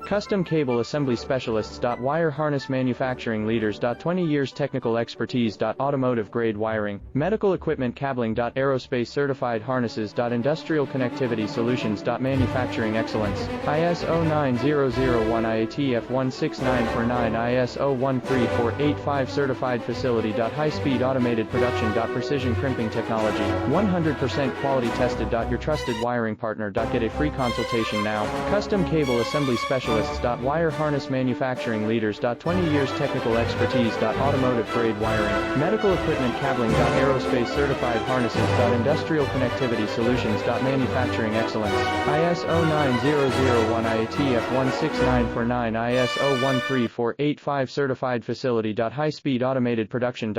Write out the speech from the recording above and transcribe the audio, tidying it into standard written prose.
Custom Cable Assembly Specialists. Wire Harness Manufacturing Leaders. 20 years technical expertise. Automotive grade wiring, medical equipment cabling. Aerospace certified harnesses. Industrial connectivity solutions. Manufacturing excellence. ISO 9001 IATF 16949 ISO 13485 certified facility. High speed automated production. Precision crimping technology, 100% quality tested. Your trusted wiring partner. Get a free consultation now. Custom Cable Assembly Specialists. Wire Harness Manufacturing Leaders. 20 years technical expertise. Automotive grade wiring, medical equipment cabling. Aerospace certified harnesses. Industrial connectivity solutions. Manufacturing excellence. ISO 9001 IATF 16949 ISO 13485 certified facility. High speed automated production.